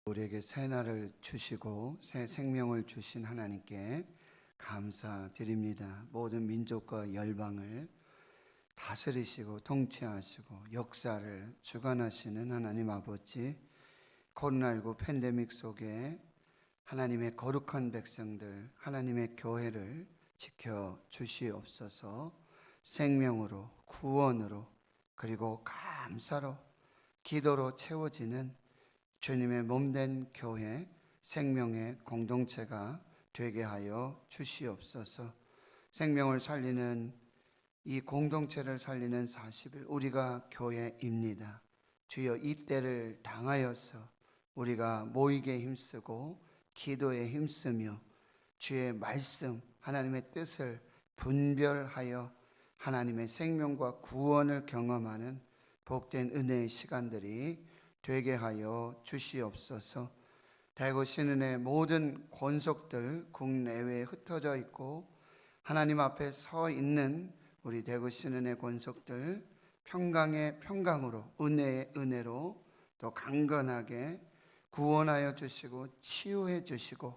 우리에게 새 날을 주시고 새 생명을 주신 하나님께 감사드립니다. 모든 민족과 열방을 다스리시고 통치하시고 역사를 주관하시는 하나님 아버지, 코로나19 팬데믹 속에 하나님의 거룩한 백성들, 하나님의 교회를 지켜주시옵소서. 생명으로, 구원으로, 그리고 감사로, 기도로 채워지는 주님의 몸된 교회, 생명의 공동체가 되게 하여 주시옵소서. 생명을 살리는 이 공동체를 살리는 40일, 우리가 교회입니다. 주여, 이 때를 당하여서 우리가 모이게 힘쓰고 기도에 힘쓰며 주의 말씀, 하나님의 뜻을 분별하여 하나님의 생명과 구원을 경험하는 복된 은혜의 시간들이 되게 하여 주시옵소서. 대구 신은의 모든 권속들 국내외에 흩어져 있고 하나님 앞에 서 있는 우리 대구 신은의 권속들 평강의 평강으로, 은혜의 은혜로 또 강건하게 구원하여 주시고 치유해 주시고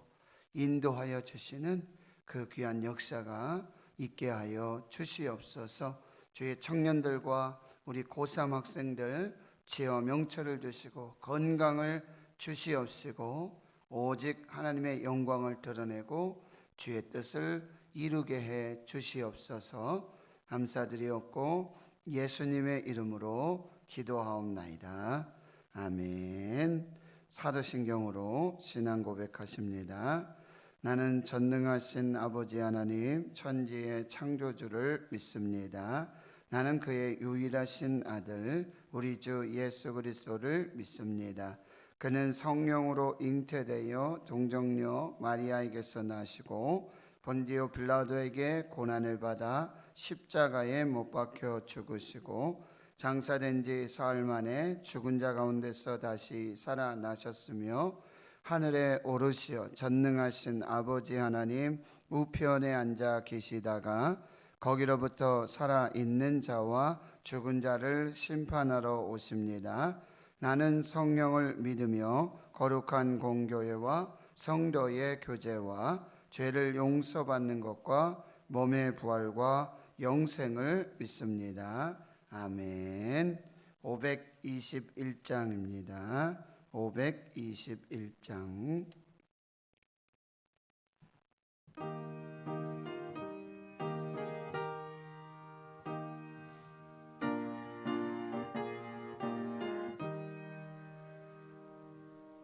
인도하여 주시는 그 귀한 역사가 있게 하여 주시옵소서. 주의 청년들과 우리 고3 학생들 지혜와 명철을 주시고 건강을 주시옵시고 오직 하나님의 영광을 드러내고 주의 뜻을 이루게 해 주시옵소서. 감사드리옵고 예수님의 이름으로 기도하옵나이다. 아멘. 사도신경으로 신앙 고백하십니다. 나는 전능하신 아버지 하나님, 천지의 창조주를 믿습니다. 나는 그의 유일하신 아들 우리 주 예수 그리스도를 믿습니다. 그는 성령으로 잉태되어 동정녀 마리아에게서 나시고 본디오 빌라도에게 고난을 받아 십자가에 못 박혀 죽으시고 장사된 지 사흘 만에 죽은 자 가운데서 다시 살아나셨으며 하늘에 오르시어 전능하신 아버지 하나님 우편에 앉아 계시다가 거기로부터 살아있는 자와 죽은 자를 심판하러 오십니다. 나는 성령을 믿으며 거룩한 공교회와 성도의 교제와 죄를 용서받는 것과 몸의 부활과 영생을 믿습니다. 아멘. 521장입니다. 521장.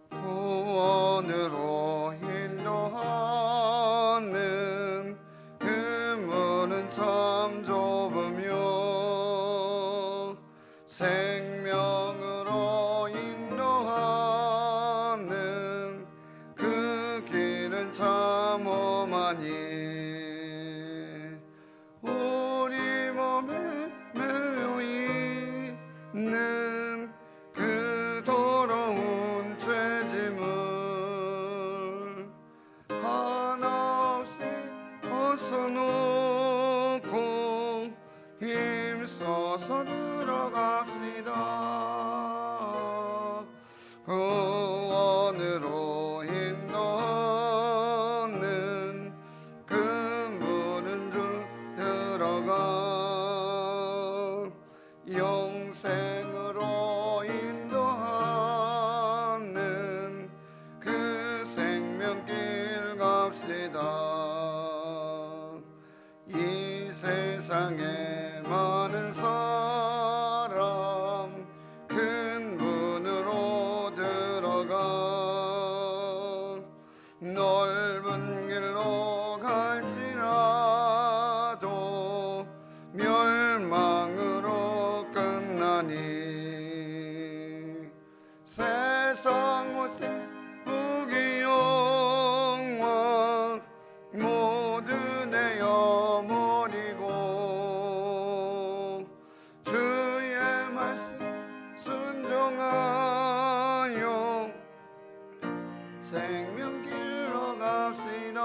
구원으로 인도하는 그 문은 참 좁으며 생명으로 인도하는 그 길은 참 험하니 우리 몸에 매여 있는 그 더러운 죄짐을 하나 없이 벗어놓고 힘써서 들어갑시다. 구원으로 인도하는 그 문은 들어가 영생으로 인도하는 그 생명길 갑시다. 이 세상에 많은 사람 큰 문으로 들어가 넓은 길로 갈지라도 멸망으로 끝나니 세상 못해 부귀영화 모두 내어버리고 주의 말씀 순종하여 생명길로 갑시다.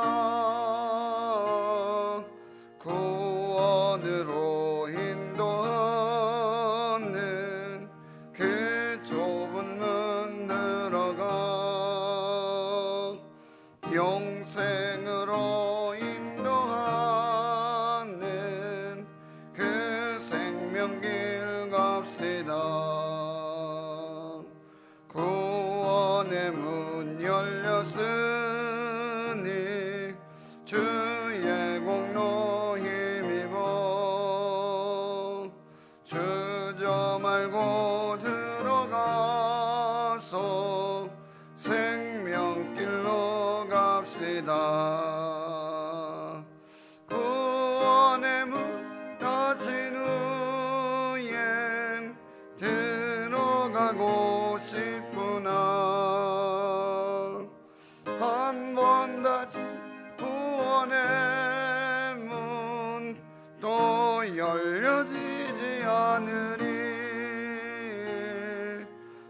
구원으로 인도하는 그 좁은 문 들어가 구원의 문 열렸으니 주의 공로 힘입어 주저 말고 들어가서 생명길로 갑시다. 구원의 문 닫힌 후엔 들어가고 싶구나. 한 번 닫힌 구원의 문 또 열려지지 않으리.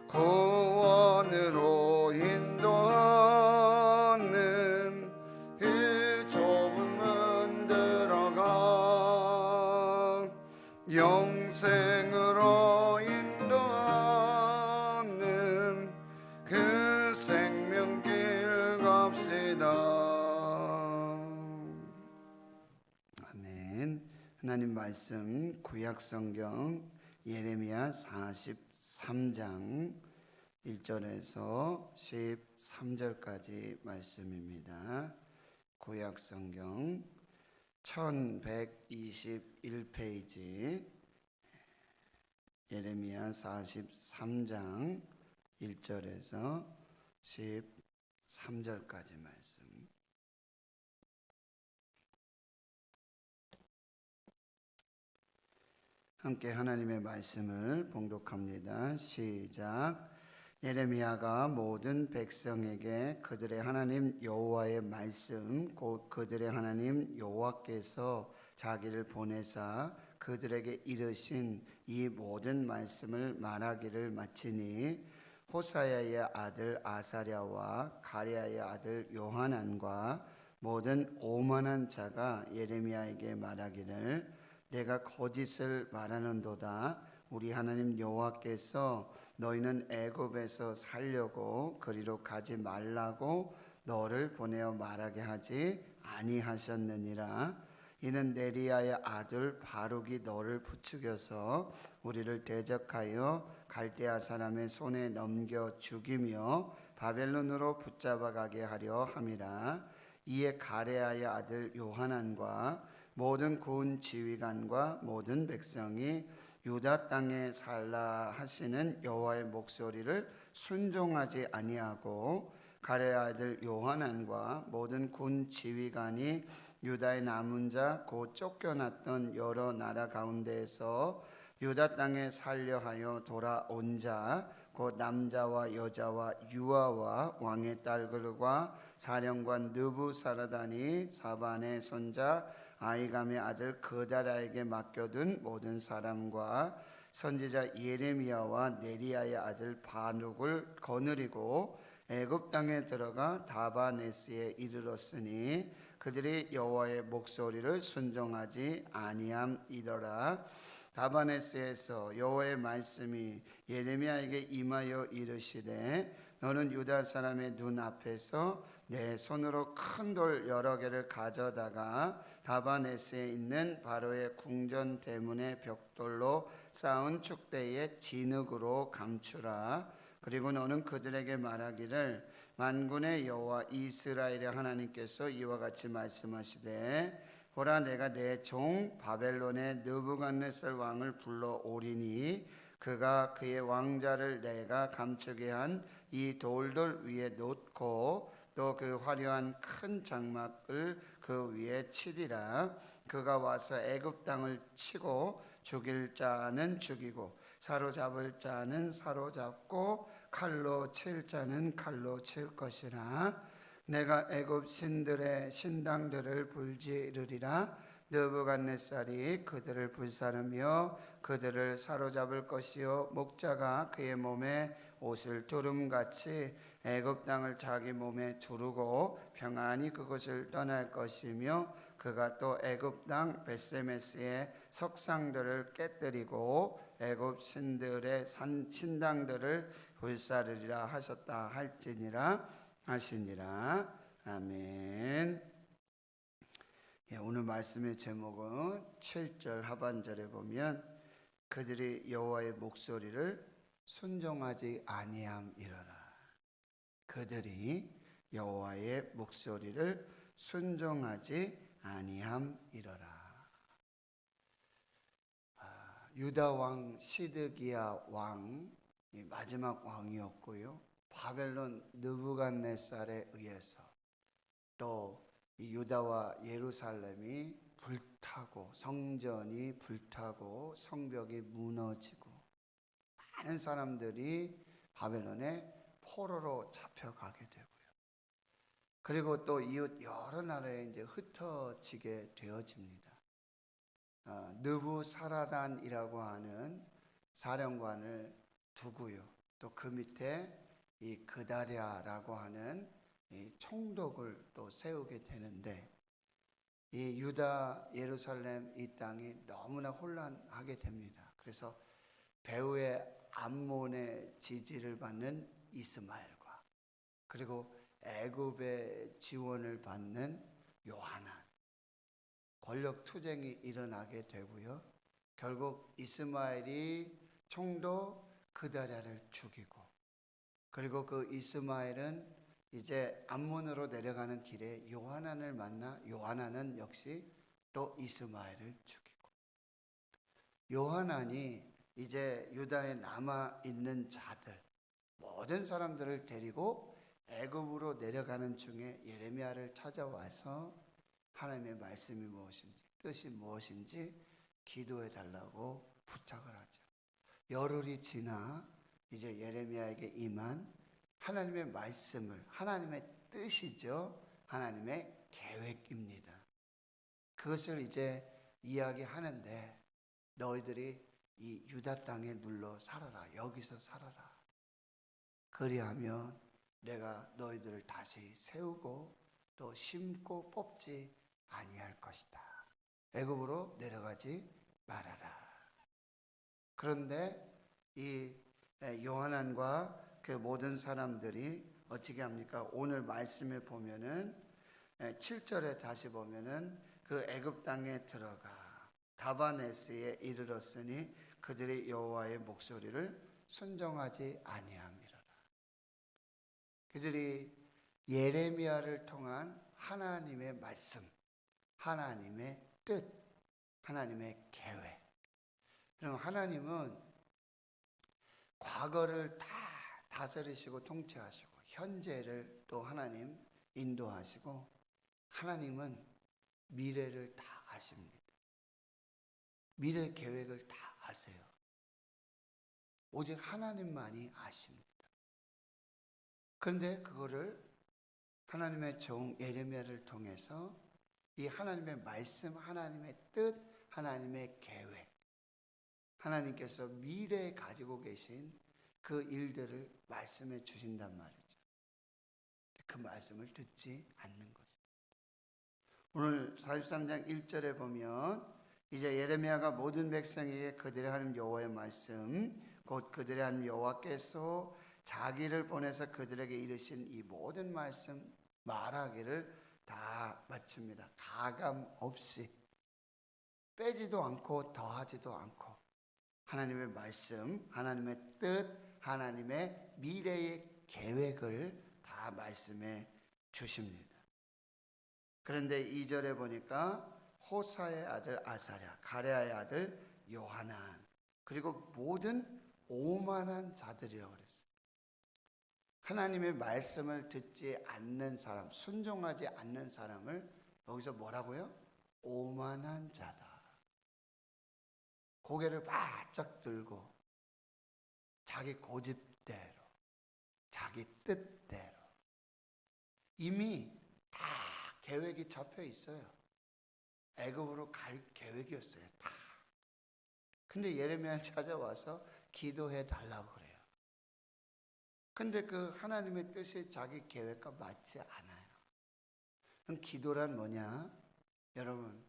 구원으로 인도하는 그 좁은 문 들어가 영생으로 인도하는 그 생명길 갑시다. 아멘. 하나님 말씀 구약성경 예레미야 43장 1절에서 13절까지 말씀입니다. 구약성경 1121페이지 예레미야 43장 1절에서 13절까지 말씀. 함께 하나님의 말씀을 봉독합니다. 시작. 예레미야가 모든 백성에게 그들의 하나님 여호와의 말씀 곧 그들의 하나님 여호와께서 자기를 보내사 그들에게 이르신 이 모든 말씀을 말하기를 마치니 호사야의 아들 아사랴와 가랴의 아들 요하난과 모든 오만한 자가 예레미야에게 말하기를 내가 거짓을 말하는도다. 우리 하나님 여호와께서 너희는 애굽에서 살려고 그리로 가지 말라고 너를 보내어 말하게 하지 아니하셨느니라. 이는 네리야의 아들 바룩이 너를 부추겨서 우리를 대적하여 갈대아 사람의 손에 넘겨 죽이며 바벨론으로 붙잡아 가게 하려 함이라. 이에 가레아의 아들 요하난과 모든 군 지휘관과 모든 백성이 유다 땅에 살라 하시는 여호와의 목소리를 순종하지 아니하고 가레아의 아들 요하난과 모든 군 지휘관이 유다의 남은 자 곧 쫓겨났던 여러 나라 가운데에서 유다 땅에 살려 하여 돌아온 자 곧 남자와 여자와 유아와 왕의 딸들과 사령관 느부사라다니 사반의 손자 아이감의 아들 그다라에게 맡겨둔 모든 사람과 선지자 예레미야와 네리야의 아들 바룩을 거느리고 애굽 땅에 들어가 다바네스에 이르렀으니 그들이 여호와의 목소리를 순종하지 아니함이더라. 다바네스에서 여호와의 말씀이 예레미야에게 임하여 이르시되 너는 유다 사람의 눈 앞에서 내 손으로 큰 돌 여러 개를 가져다가 다바네스에 있는 바로의 궁전 대문의 벽돌로 쌓은 축대의 진흙으로 감추라. 그리고 너는 그들에게 말하기를 만군의 여호와 이스라엘의 하나님께서 이와 같이 말씀하시되 보라 내가 내 종 바벨론의 느부갓네살 왕을 불러오리니 그가 그의 왕자를 내가 감추게 한 이 돌들 위에 놓고 또 그 화려한 큰 장막을 그 위에 치리라. 그가 와서 애굽 땅을 치고 죽일 자는 죽이고 사로잡을 자는 사로잡고 칼로 칠 자는 칼로 칠 것이라. 내가 애굽 신들의 신당들을 불지르리라. 느부갓네살이 그들을 불사르며 그들을 사로잡을 것이요 목자가 그의 몸에 옷을 두름같이 애굽 땅을 자기 몸에 두르고 평안히 그곳을 떠날 것이며 그가 또 애굽 땅 벳세메스의 석상들을 깨뜨리고 애굽 신들의 신당들을 불사르리라 하셨다 할지니라 하시니라. 아멘. 오늘 말씀의 제목은 7절 하반절에 보면 그들이 여호와의 목소리를 순종하지 아니함이로라. 그들이 여호와의 목소리를 순종하지 아니함이러라. 유다 왕 시드기야 왕, 마지막 왕이었고요. 바벨론 느부갓네살에 의해서 또 이 유다와 예루살렘이 불타고 성전이 불타고 성벽이 무너지고 많은 사람들이 바벨론의 포로로 잡혀가게 되고요. 그리고 또 이웃 여러 나라에 이제 흩어지게 되어집니다. 느부사라단이라고 하는 사령관을 두고요. 또 그 밑에 이 그다랴라고 하는 이 총독을 또 세우게 되는데, 이 유다 예루살렘 이 땅이 너무나 혼란하게 됩니다. 그래서 배후의 암몬의 지지를 받는 이스마엘과 그리고 애굽의 지원을 받는 요하난, 권력 투쟁이 일어나게 되고요. 결국 이스마엘이 총독 그다랴를 죽이고, 그리고 그 이스마엘은 이제 암몬으로 내려가는 길에 요하난을 만나 요하난은 역시 또 이스마엘을 죽이고, 요하난이 이제 유다에 남아 있는 자들 모든 사람들을 데리고 애굽으로 내려가는 중에 예레미야를 찾아와서 하나님의 말씀이 무엇인지 뜻이 무엇인지 기도해 달라고 부탁을 하죠. 열흘이 지나 이제 예레미야에게 임한 하나님의 말씀을, 하나님의 뜻이죠. 하나님의 계획입니다. 그것을 이제 이야기하는데, 너희들이 이 유다 땅에 눌러 살아라. 여기서 살아라. 그리하면 내가 너희들을 다시 세우고 또 심고 뽑지 아니할 것이다. 애굽으로 내려가지 말아라. 그런데 이 요하난과 그 모든 사람들이 어떻게 합니까? 오늘 말씀에 보면은 7절에 다시 보면은 그 애굽 땅에 들어가 다바네스에 이르렀으니 그들이 여호와의 목소리를 순종하지 아니함이로라. 그들이 예레미야를 통한 하나님의 말씀, 하나님의 뜻, 하나님의 계획. 그럼 하나님은 과거를 다 다스리시고 통치하시고, 현재를 또 하나님 인도하시고, 하나님은 미래를 다 아십니다. 미래 계획을 다 아세요. 오직 하나님만이 아십니다. 그런데 그거를 하나님의 종 예레미야를 통해서 이 하나님의 말씀, 하나님의 뜻, 하나님의 계획, 하나님께서 미래에 가지고 계신 그 일들을 말씀해 주신단 말이죠. 그 말씀을 듣지 않는 거죠. 오늘 43장 1절에 보면 이제 예레미야가 모든 백성에게 그들의 하나님 여호와의 말씀, 곧 그들의 하나님 여호와께서 자기를 보내서 그들에게 이르신 이 모든 말씀 말하기를 다 마칩니다. 가감 없이 빼지도 않고 더하지도 않고 하나님의 말씀, 하나님의 뜻, 하나님의 미래의 계획을 다 말씀해 주십니다. 그런데 2절에 보니까 호사의 아들 아사랴, 가레아의 아들 요하난, 그리고 모든 오만한 자들이라고 그랬어요. 하나님의 말씀을 듣지 않는 사람, 순종하지 않는 사람을 여기서 뭐라고요? 오만한 자다. 고개를 바짝 들고 자기 고집대로, 자기 뜻대로 이미 다 계획이 잡혀 있어요. 애굽으로 갈 계획이었어요. 다. 근데 예레미야를 찾아와서 기도해 달라고 그래요. 근데 그 하나님의 뜻이 자기 계획과 맞지 않아요. 그럼 기도란 뭐냐? 여러분,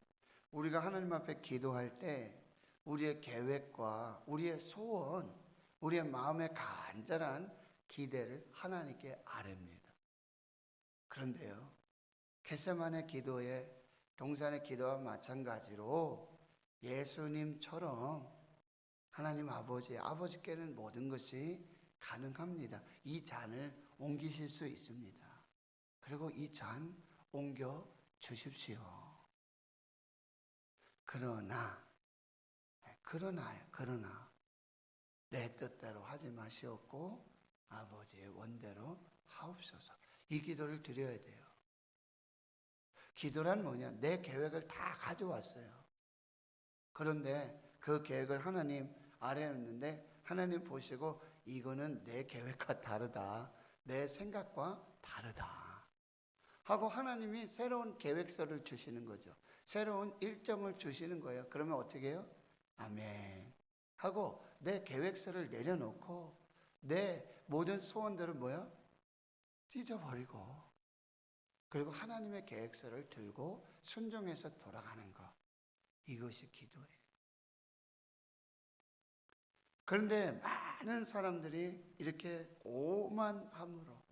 우리가 하나님 앞에 기도할 때 우리의 계획과 우리의 소원, 우리의 마음의 간절한 기대를 하나님께 아뢰입니다. 그런데요, 겟세마네 기도의 동산의 기도와 마찬가지로 예수님처럼 하나님 아버지께는 모든 것이 가능합니다. 이 잔을 옮기실 수 있습니다. 그리고 이 잔 옮겨 주십시오. 그러나 내 뜻대로 하지 마시옵고 아버지의 원대로 하옵소서. 이 기도를 드려야 돼요. 기도란 뭐냐? 내 계획을 다 가져왔어요. 그런데 그 계획을 하나님 아래에 놨는데 하나님 보시고 이거는 내 계획과 다르다. 내 생각과 다르다. 하고 하나님이 새로운 계획서를 주시는 거죠. 새로운 일정을 주시는 거예요. 그러면 어떻게 해요? 아멘. 하고 내 계획서를 내려놓고 내 모든 소원들을 뭐야? 찢어버리고 그리고 하나님의 계획서를 들고 순종해서 돌아가는 것. 이것이 기도예요. 그런데 많은 사람들이 이렇게 오만함으로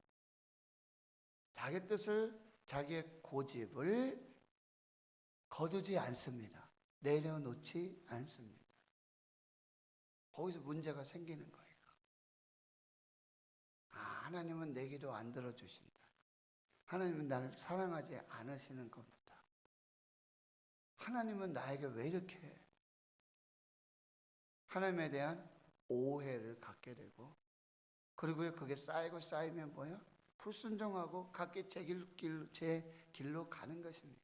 자기 뜻을, 자기의 고집을 거두지 않습니다. 내려놓지 않습니다. 거기서 문제가 생기는 거예요. 하나님은 내 기도 안 들어주신다. 하나님은 나를 사랑하지 않으시는 것보다 하나님은 나에게 왜 이렇게 하나님에 대한 오해를 갖게 되고 그리고 그게 쌓이고 쌓이면 뭐야? 불순종하고 각기 제 길로 가는 것입니다.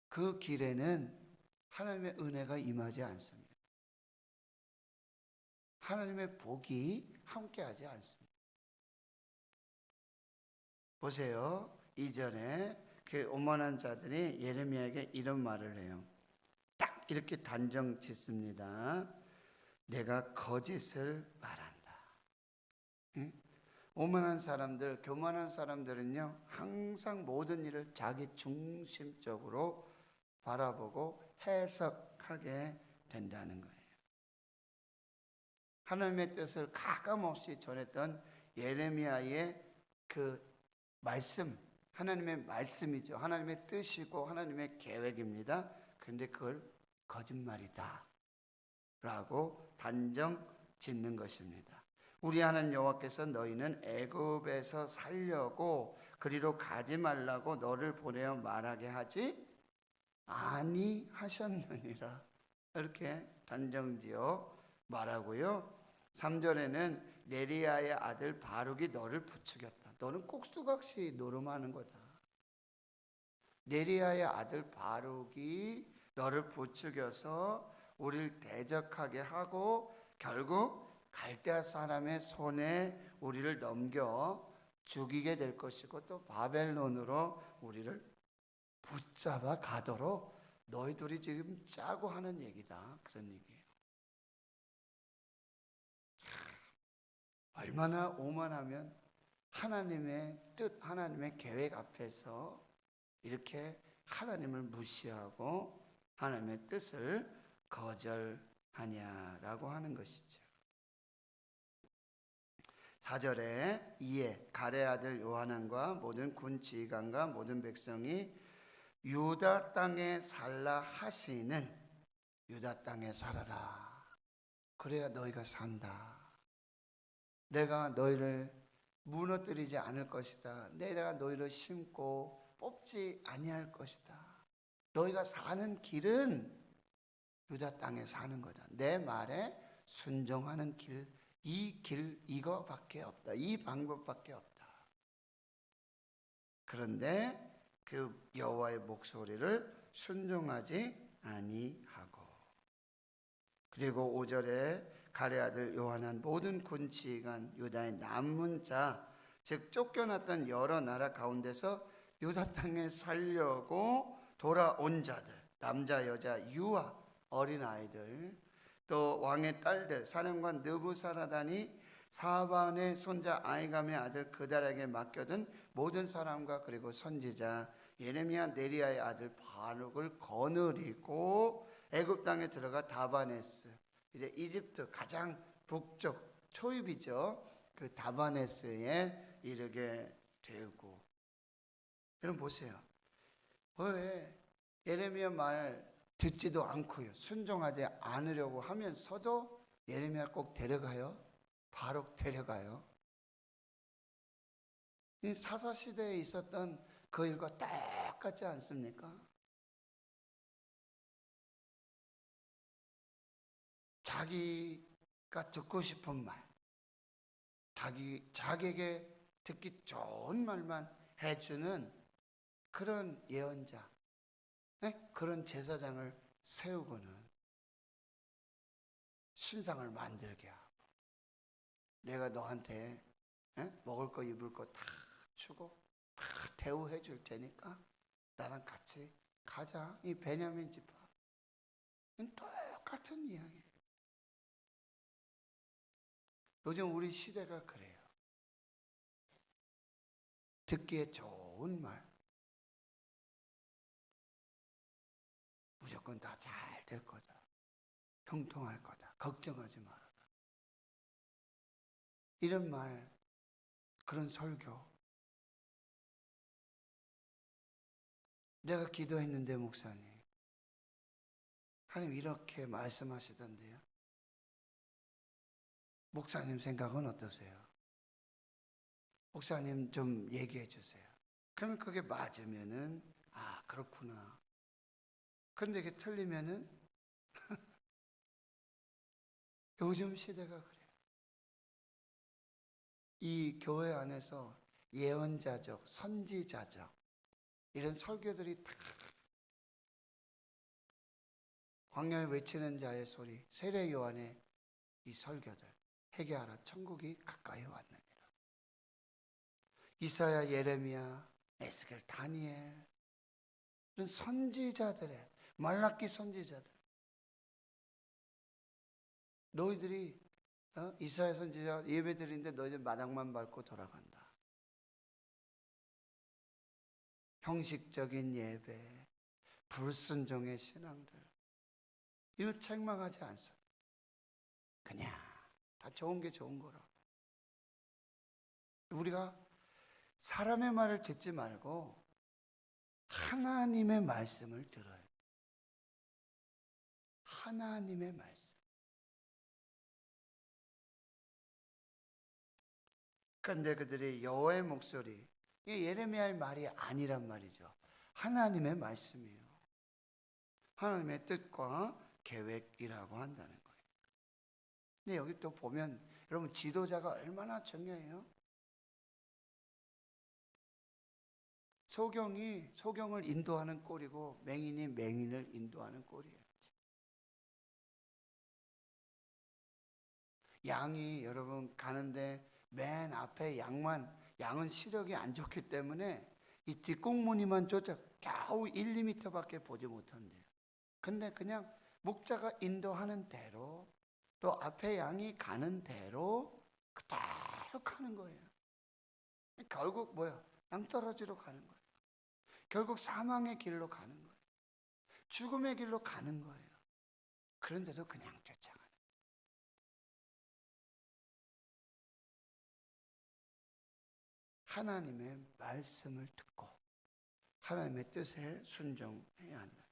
그 길에는 하나님의 은혜가 임하지 않습니다. 하나님의 복이 함께하지 않습니다. 보세요. 이전에 그 오만한 자들이 예레미야에게 이런 말을 해요. 딱 이렇게 단정 짓습니다. 내가 거짓을 말한다. 응? 오만한 사람들, 교만한 사람들은요, 항상 모든 일을 자기 중심적으로 바라보고 해석하게 된다는 거예요. 하나님의 뜻을 가감없이 전했던 예레미야의 그 말씀, 하나님의 말씀이죠. 하나님의 뜻이고 하나님의 계획입니다. 그런데 그걸 거짓말이다 라고 단정 짓는 것입니다. 우리 하나님 여호와께서 너희는 애굽에서 살려고 그리로 가지 말라고 너를 보내어 말하게 하지 아니하셨느니라. 이렇게 단정지어 말하고요. 3절에는 네리야의 아들 바룩이 너를 부추겼다. 너는 꼭두각시 노름하는 거다. 네리야의 아들 바룩이 너를 부추겨서 우리를 대적하게 하고 결국 갈대아 사람의 손에 우리를 넘겨 죽이게 될 것이고 또 바벨론으로 우리를 붙잡아 가도록 너희들이 지금 짜고 하는 얘기다. 그런 얘기예요. 얼마나 오만하면 하나님의 뜻, 하나님의 계획 앞에서 이렇게 하나님을 무시하고 하나님의 뜻을 거절하냐라고 하는 것이죠. 4절에 이에 갈의 아들 요하난과 모든 군 지휘관과 모든 백성이 유다 땅에 살라 하시는 유다 땅에 살아라. 그래야 너희가 산다. 내가 너희를 무너뜨리지 않을 것이다. 내가 너희를 심고 뽑지 아니할 것이다. 너희가 사는 길은 유다 땅에 사는 거다. 내 말에 순종하는 길, 이 길 이거밖에 없다. 이 방법밖에 없다. 그런데 그 여호와의 목소리를 순종하지 아니하고 그리고 5절에 갈의 아들 요하난 모든 군지휘관 유다의 남은 자 즉 쫓겨났던 여러 나라 가운데서 유다 땅에 살려고 돌아온 자들 남자 여자 유아 어린아이들 또 왕의 딸들 사령관 느부사라단이 사반의 손자 아이감의 아들 그달에게 맡겨둔 모든 사람과 그리고 선지자 예레미야 네리야의 아들 바룩을 거느리고 애굽 땅에 들어가 다바네스 이제 이집트 가장 북쪽 초입이죠. 그 다바네스에 이르게 되고 여러분 보세요. 왜 예레미야 말 듣지도 않고요. 순종하지 않으려고 하면서도 예레미야 꼭 데려가요. 바룩 데려가요. 이 사사시대에 있었던 그 일과 똑같지 않습니까? 자기가 듣고 싶은 말, 자기에게 듣기 좋은 말만 해주는 그런 예언자, 그런 제사장을 세우고는 신상을 만들게 하고, 내가 너한테 먹을 거 입을 거 다 주고 다 대우해 줄 테니까 나랑 같이 가자. 이 베냐민 지파 똑같은 이야기예요. 요즘 우리 시대가 그래요. 듣기에 좋은 말, 무조건 다 잘 될 거다, 형통할 거다, 걱정하지 마라, 이런 말, 그런 설교. 내가 기도했는데 목사님, 하나님 이렇게 말씀하시던데요. 목사님 생각은 어떠세요? 목사님 좀 얘기해 주세요. 그러면 그게 맞으면은 아 그렇구나. 그런데 이게 틀리면은 요즘 시대가 그래요. 이 교회 안에서 예언자적, 선지자적 이런 설교들이 다 광야에 외치는 자의 소리, 세례 요한의 이 설교들, 회개하라 천국이 가까이 왔느니라. 이사야, 예레미야, 에스겔, 다니엘 이런 선지자들의, 말라기 선지자들, 너희들이 이사야 선지자 예배 드리는데 너희들 마당만 밟고 돌아간다. 형식적인 예배, 불순종의 신앙들, 이거 책망하지 않습니다. 그냥 다 좋은 게 좋은 거라. 우리가 사람의 말을 듣지 말고 하나님의 말씀을 들어요. 하나님의 말씀. 그런데 그들이 여호와의 목소리, 이게 예레미야의 말이 아니란 말이죠. 하나님의 말씀이에요. 하나님의 뜻과 계획이라고 한다는 거예요. 근데 여기 또 보면 여러분 지도자가 얼마나 중요해요. 소경을 인도하는 꼴이고 맹인이 맹인을 인도하는 꼴이에요. 양이 여러분 가는데 맨 앞에 양은 시력이 안 좋기 때문에 이 뒷공무니만 쫓아 겨우 1, 2m밖에 보지 못한대요. 근데 그냥 목자가 인도하는 대로 또 앞에 양이 가는 대로 그대로 가는 거예요. 결국 뭐야? 낭떠러지로 가는 거예요. 결국 사망의 길로 가는 거예요. 죽음의 길로 가는 거예요. 그런데도 그냥 쫓아가는 거예요. 하나님의 말씀을 듣고 하나님의 뜻에 순종해야 한다.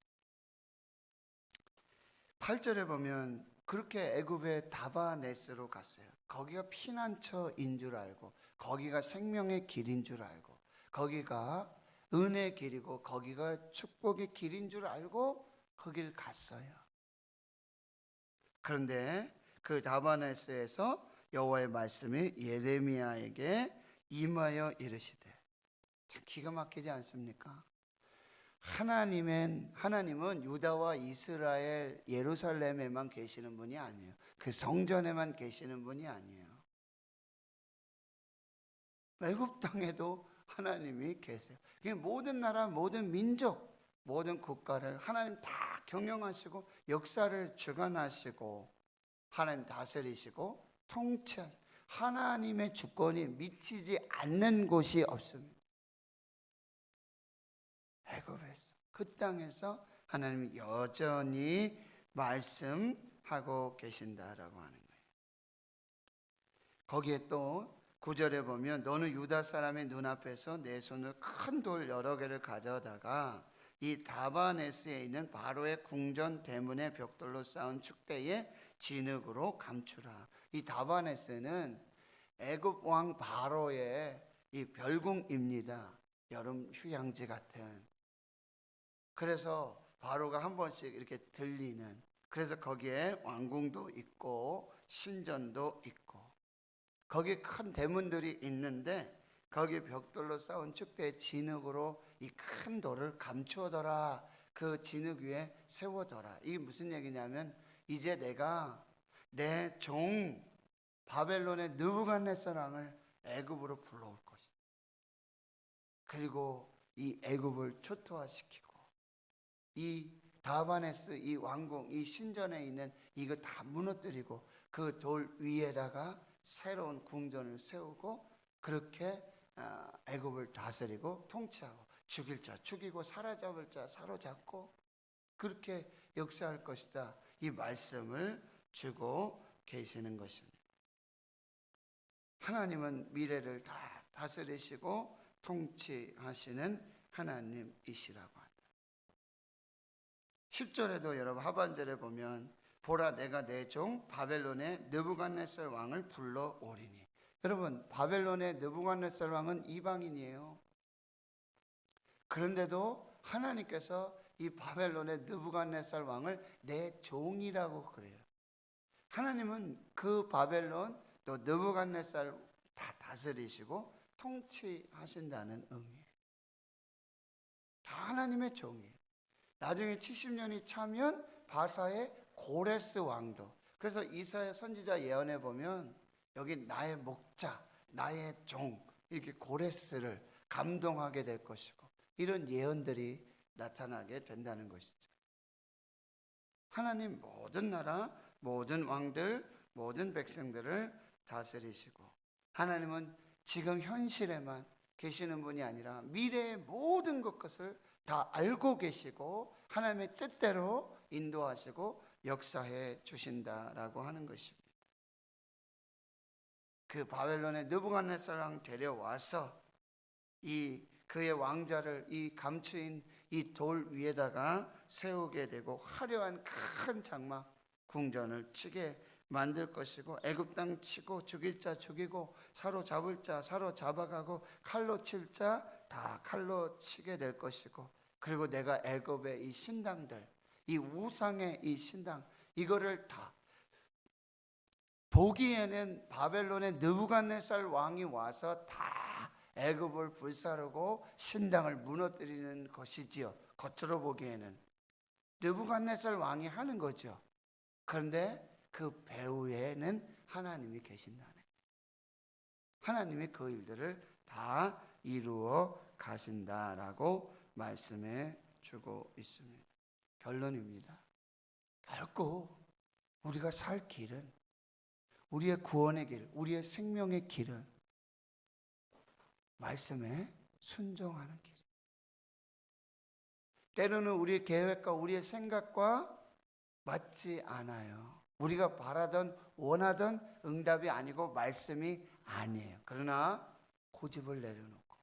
8절에 보면 그렇게 애굽의 다바네스로 갔어요. 거기가 피난처인 줄 알고, 거기가 생명의 길인 줄 알고, 거기가 은혜의 길이고 거기가 축복의 길인 줄 알고 거길 갔어요. 그런데 그 다바네스에서 여호와의 말씀이 예레미야에게 임하여 이르시되, 참 기가 막히지 않습니까? 하나님은 유다와 이스라엘 예루살렘에만 계시는 분이 아니에요. 그 성전에만 계시는 분이 아니에요. 애굽 땅에도 하나님이 계세요. 모든 나라, 모든 민족, 모든 국가를 하나님 다 경영하시고 역사를 주관하시고 하나님 다스리시고 통치하시고 하나님의 주권이 미치지 않는 곳이 없습니다. 애굽에서, 그 땅에서 하나님이 여전히 말씀하고 계신다라고 하는 거예요. 거기에 또 9절에 보면 너는 유다 사람의 눈앞에서 내 손을 큰 돌 여러 개를 가져다가 이 다바네스에 있는 바로의 궁전 대문의 벽돌로 쌓은 축대에 진흙으로 감추라. 이 다바네스는 애굽 왕 바로의 이 별궁입니다. 여름 휴양지 같은. 그래서 바로가 한 번씩 이렇게 들리는, 그래서 거기에 왕궁도 있고 신전도 있고 거기 큰 대문들이 있는데 거기 벽돌로 쌓은 축대의 진흙으로 이 큰 돌을 감추어더라. 그 진흙 위에 세워더라. 이게 무슨 얘기냐면 이제 내가 내 종 바벨론의 느부갓네살 왕을 애굽으로 불러올 것이다. 그리고 이 애굽을 초토화시키고 이 다바네스 이 왕궁 이 신전에 있는 이거 다 무너뜨리고 그 돌 위에다가 새로운 궁전을 세우고 그렇게 애굽을 다스리고 통치하고 죽일 자 죽이고 사로잡을 자 사로잡고 그렇게 역사할 것이다. 이 말씀을 주고 계시는 것입니다. 하나님은 미래를 다 다스리시고 통치하시는 하나님이시라고 한다. 10절에도 여러분 하반절에 보면 보라 내가 내 종 바벨론의 느부갓네살 왕을 불러오리니. 여러분 바벨론의 느부갓네살 왕은 이방인이에요. 그런데도 하나님께서 이 바벨론의 느부갓네살 왕을 내 종이라고 그래요. 하나님은 그 바벨론 또 느부갓네살 다 다스리시고 통치하신다는 의미예요. 다 하나님의 종이에요. 나중에 70년이 차면 바사의 고레스 왕도. 그래서 이사야 선지자 예언에 보면 여기 나의 목자, 나의 종 이렇게 고레스를 감동하게 될 것이고 이런 예언들이 나타나게 된다는 것이죠. 하나님 모든 나라, 모든 왕들, 모든 백성들을 다스리시고 하나님은 지금 현실에만 계시는 분이 아니라 미래의 모든 것을 다 알고 계시고 하나님의 뜻대로 인도하시고 역사해 주신다라고 하는 것입니다. 그 바벨론의 느부갓네살 왕 데려와서 이 그의 왕자를 이 감추인 이 돌 위에다가 세우게 되고 화려한 큰 장막 궁전을 치게 만들 것이고 애굽 땅 치고 죽일 자 죽이고 사로잡을 자 사로잡아가고 칼로 칠 자 다 칼로 치게 될 것이고 그리고 내가 애굽의 이 신당들 이 우상의 이 신당 이거를 다 보기에는 바벨론의 느부갓네살 왕이 와서 다 애굽을 불사르고 신당을 무너뜨리는 것이지요. 겉으로 보기에는 느부갓네살 왕이 하는 거죠. 그런데 그 배후에는 하나님이 계신다는 거예요. 하나님이 그 일들을 다 이루어 가신다라고 말씀해 주고 있습니다. 결론입니다. 결코 우리가 살 길은 우리의 구원의 길, 우리의 생명의 길은 말씀에 순종하는 길. 때로는 우리의 계획과 우리의 생각과 맞지 않아요. 우리가 바라던 원하던 응답이 아니고 말씀이 아니에요. 그러나 고집을 내려놓고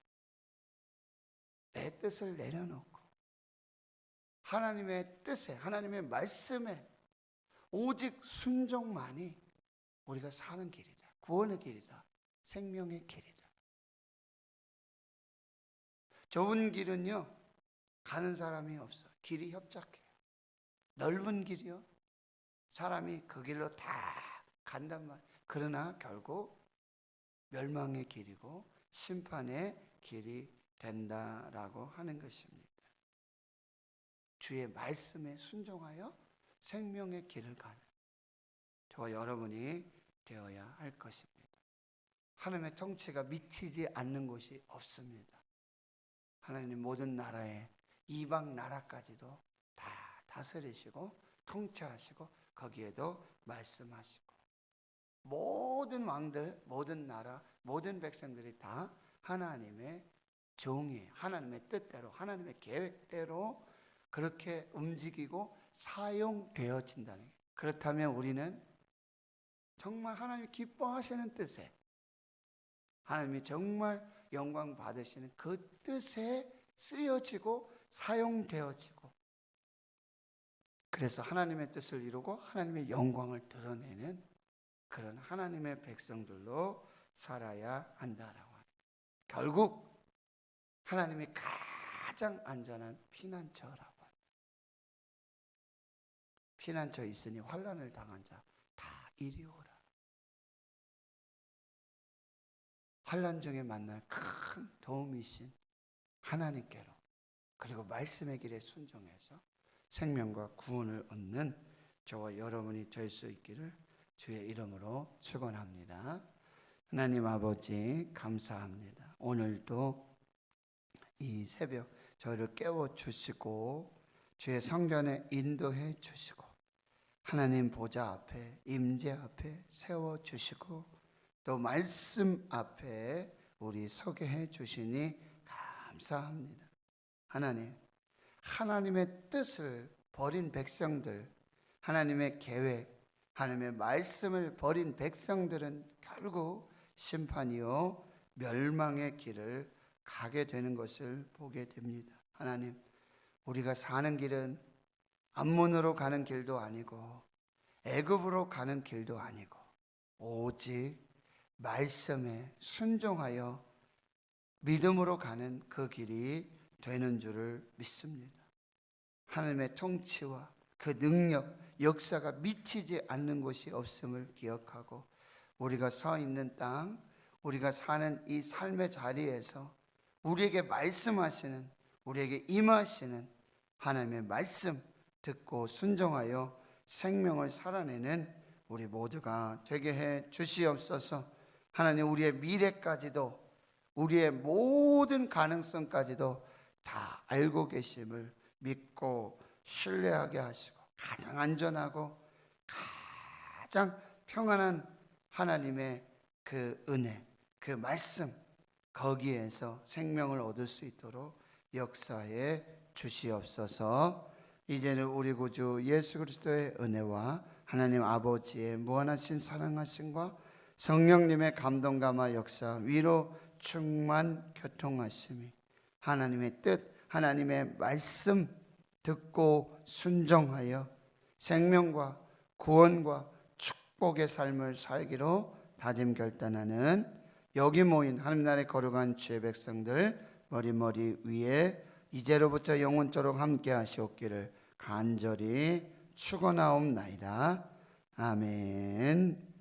내 뜻을 내려놓고 하나님의 뜻에 하나님의 말씀에 오직 순종만이 우리가 사는 길이다. 구원의 길이다. 생명의 길이다. 좁은 길은요 가는 사람이 없어. 길이 협착해요. 넓은 길이요 사람이 그 길로 다 간단 말이에요. 그러나 결국 멸망의 길이고 심판의 길이 된다라고 하는 것입니다. 주의 말씀에 순종하여 생명의 길을 가는 저와 여러분이 되어야 할 것입니다. 하나님의 통치가 미치지 않는 곳이 없습니다. 하나님 모든 나라에 이방 나라까지도 다 다스리시고 통치하시고 거기에도 말씀하시고 모든 왕들, 모든 나라, 모든 백성들이 다 하나님의 종이에요. 하나님의 뜻대로, 하나님의 계획대로 그렇게 움직이고 사용되어진다는 거예요. 그렇다면 우리는 정말 하나님이 기뻐하시는 뜻에 하나님이 정말 영광 받으시는 그 뜻에 쓰여지고 사용되어지고 그래서 하나님의 뜻을 이루고 하나님의 영광을 드러내는 그런 하나님의 백성들로 살아야 한다라고 합니다. 결국 하나님이 가장 안전한 피난처라고 합니다. 피난처 있으니 환난을 당한 자 다 이리 오라. 환난 중에 만날 큰 도움이신 하나님께로, 그리고 말씀의 길에 순종해서 생명과 구원을 얻는 저와 여러분이 될 수 있기를 주의 이름으로 축원합니다. 하나님 아버지 감사합니다. 오늘도 이 새벽 저희를 깨워주시고 주의 성전에 인도해 주시고 하나님 보좌 앞에, 임재 앞에 세워주시고 또 말씀 앞에 우리 서게 해 주시니 감사합니다. 하나님, 하나님의 뜻을 버린 백성들, 하나님의 계획, 하나님의 말씀을 버린 백성들은 결국 심판이요 멸망의 길을 가게 되는 것을 보게 됩니다. 하나님, 우리가 사는 길은 암몬으로 가는 길도 아니고 애굽으로 가는 길도 아니고 오직 말씀에 순종하여 믿음으로 가는 그 길이 되는 줄을 믿습니다. 하나님의 통치와 그 능력, 역사가 미치지 않는 곳이 없음을 기억하고 우리가 서 있는 땅, 우리가 사는 이 삶의 자리에서 우리에게 말씀하시는, 우리에게 임하시는 하나님의 말씀 듣고 순종하여 생명을 살아내는 우리 모두가 되게 해 주시옵소서. 하나님, 우리의 미래까지도, 우리의 모든 가능성까지도 다 알고 계심을 믿고 신뢰하게 하시고 가장 안전하고 가장 평안한 하나님의 그 은혜, 그 말씀, 거기에서 생명을 얻을 수 있도록 역사해 주시옵소서. 이제는 우리 구주 예수 그리스도의 은혜와 하나님 아버지의 무한하신 사랑하심과 성령님의 감동감화 역사, 위로 충만 교통하심이 하나님의 뜻, 하나님의 말씀 듣고 순종하여 생명과 구원과 축복의 삶을 살기로 다짐 결단하는 여기 모인 하나님 나라의 거룩한 주의 백성들 머리 위에 이제로부터 영원토록 함께 하시옵기를 간절히 축원하옵나이다. 아멘.